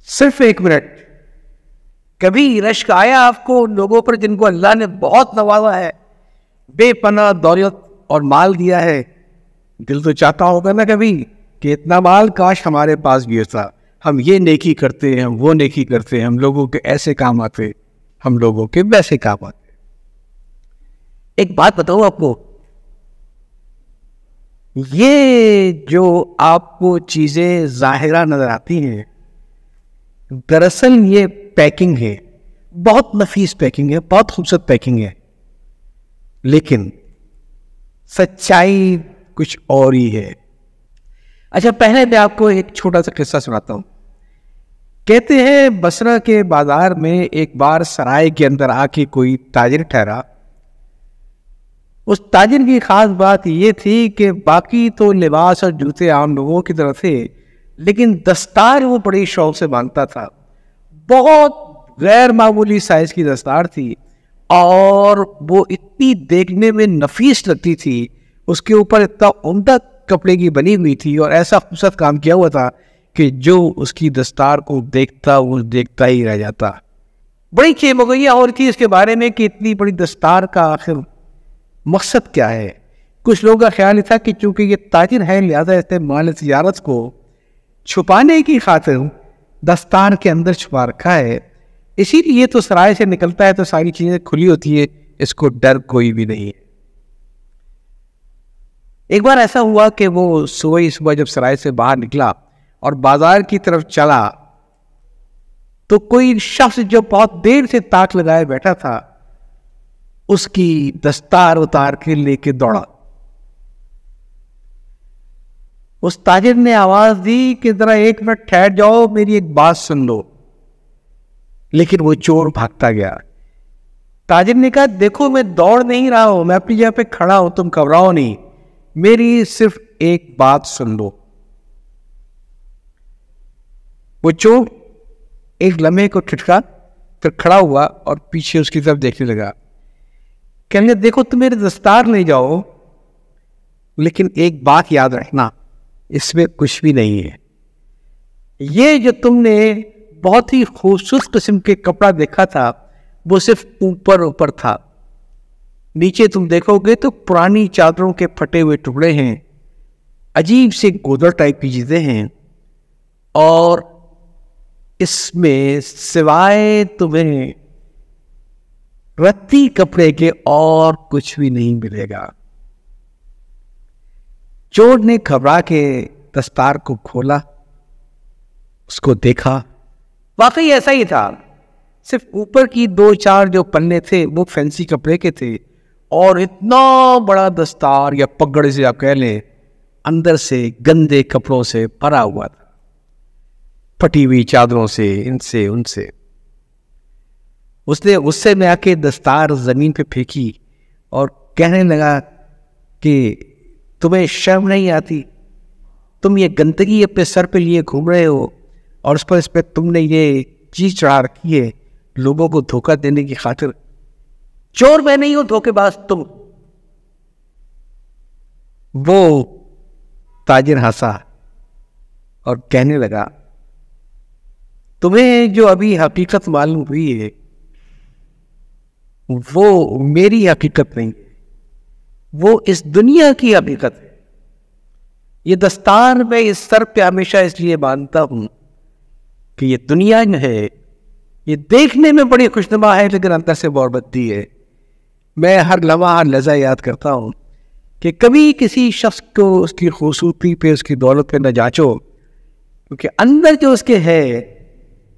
صرف 1 منٹ. کبھی رشک آیا آپ کو ان لوگوں پر جن کو اللہ نے بہت نوازا ہے, بے پناہ دولت اور مال دیا ہے؟ دل تو چاہتا ہوگا نا کبھی کہ اتنا مال کاش ہمارے پاس بھی ہوتا, ہم یہ نیکی کرتے ہیں, ہم وہ نیکی کرتے ہیں, ہم لوگوں کے ایسے کام آتے, ہم لوگوں کے ویسے کام آتے. ایک بات بتاؤں آپ کو, یہ جو آپ کو چیزیں ظاہرہ نظر آتی ہیں, دراصل یہ پیکنگ ہے, بہت نفیس پیکنگ ہے, بہت خوبصورت پیکنگ ہے, لیکن سچائی کچھ اور ہی ہے. اچھا, پہلے میں آپ کو ایک چھوٹا سا قصہ سناتا ہوں. کہتے ہیں بصرہ کے بازار میں ایک بار سرائے کے اندر آ کے کوئی تاجر ٹھہرا. اس تاجر کی خاص بات یہ تھی کہ باقی تو لباس اور جوتے عام لوگوں کی طرح تھے, لیکن دستار وہ بڑی شوق سے باندھتا تھا. بہت غیر معمولی سائز کی دستار تھی اور وہ اتنی دیکھنے میں نفیس لگتی تھی. اس کے اوپر اتنا عمدہ کپڑے کی بنی ہوئی تھی اور ایسا خوبصورت کام کیا ہوا تھا کہ جو اس کی دستار کو دیکھتا وہ دیکھتا ہی رہ جاتا. بڑی کھیم ہو گئی اور تھی اس کے بارے میں کہ اتنی بڑی دستار کا آخر مقصد کیا ہے. کچھ لوگوں کا خیال یہ تھا کہ چونکہ یہ تاجر ہے لہذا اس نے مال تجارت کو چھپانے کی خاطر دستار کے اندر چھپا رکھا ہے, اسی لیے تو سرائے سے نکلتا ہے تو ساری چیزیں کھلی ہوتی ہے, اس کو ڈر کوئی بھی نہیں ہے. ایک بار ایسا ہوا کہ وہ صبح جب سرائے سے باہر نکلا اور بازار کی طرف چلا تو کوئی شخص جو بہت دیر سے تاک لگائے بیٹھا تھا اس کی دستار اتار کے لے کے دوڑا. اس تاجر نے آواز دی کہ ذرا 1 منٹ ٹھہر جاؤ, میری ایک بات سن لو. لیکن وہ چور بھاگتا گیا. تاجر نے کہا دیکھو میں دوڑ نہیں رہا ہوں, میں اپنی جگہ پہ کھڑا ہوں, تم گھبراؤ نہیں, میری صرف ایک بات سن لو. وہ چور ایک لمحے کو ٹھٹکا, پھر کھڑا ہوا اور پیچھے اس کی طرف دیکھنے لگا. کہنے لگا دیکھو تم میرے دستار لے جاؤ, لیکن ایک بات یاد رکھنا, اس میں کچھ بھی نہیں ہے. یہ جو تم نے بہت ہی خوبصورت قسم کے کپڑا دیکھا تھا وہ صرف اوپر تھا, نیچے تم دیکھو گے تو پرانی چادروں کے پھٹے ہوئے ٹکڑے ہیں, عجیب سے گودر ٹائپ کی چیزیں ہیں, اور اس میں سوائے تمہیں رتی کپڑے کے اور کچھ بھی نہیں ملے گا. چور نے گھبرا کے دستار کو کھولا, اس کو دیکھا, واقعی ایسا ہی تھا. صرف اوپر کی 2-4 جو پلے تھے وہ فینسی کپڑے کے تھے, اور اتنا بڑا دستار یا پگڑ سے آپ کہہ لیں اندر سے گندے کپڑوں سے بھرا ہوا تھا, پھٹی ہوئی چادروں سے, ان سے ان سے. اس نے غصے میں آ کے دستار زمین پہ پھینکی اور کہنے لگا کہ تمہیں شرم نہیں آتی, تم یہ گندگی اپنے سر پہ لیے گھوم رہے ہو اور اس پہ تم نے یہ چیز چڑھا رکھی ہے لوگوں کو دھوکہ دینے کی خاطر. چور میں نہیں ہوں, دھوکے باز تم. وہ تاجر ہنسا اور کہنے لگا تمہیں جو ابھی حقیقت معلوم ہوئی ہے وہ میری حقیقت نہیں, وہ اس دنیا کی حقیقت ہے. یہ دستار میں اس سر پہ ہمیشہ اس لیے باندھتا ہوں کہ یہ دنیا جو ہے یہ دیکھنے میں بڑی خوشنما ہے لیکن اندر سے بہت بدی ہے. میں ہر لمحہ ہر لحظہ یاد کرتا ہوں کہ کبھی کسی شخص کو اس کی خوبصورتی پہ, اس کی دولت پہ نہ جانچو, کیونکہ اندر جو اس کے ہے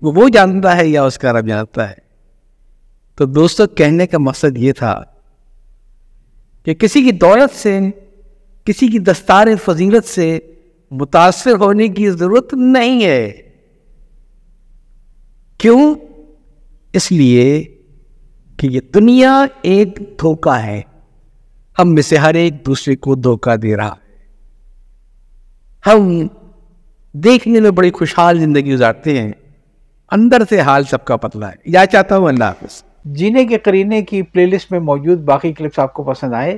وہ جانتا ہے یا اس کا رب جانتا ہے. تو دوستو کہنے کا مقصد یہ تھا کہ کسی کی دولت سے, کسی کی دستار فضیلت سے متاثر ہونے کی ضرورت نہیں ہے. کیوں؟ اس لیے کہ یہ دنیا ایک دھوکہ ہے, ہم میں سے ہر ایک دوسرے کو دھوکہ دے رہا ہے. ہم دیکھنے میں بڑی خوشحال زندگی گزارتے ہیں, اندر سے حال سب کا پتلا ہے. یا چاہتا ہوں اللہ حافظ. جینے کے قرینے کی پلے لسٹ میں موجود باقی کلپس آپ کو پسند آئے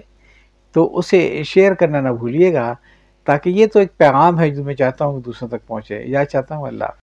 تو اسے شیئر کرنا نہ بھولیے گا, تاکہ یہ تو ایک پیغام ہے جو میں چاہتا ہوں دوسروں تک پہنچے. یا چاہتا ہوں اللہ حافظ.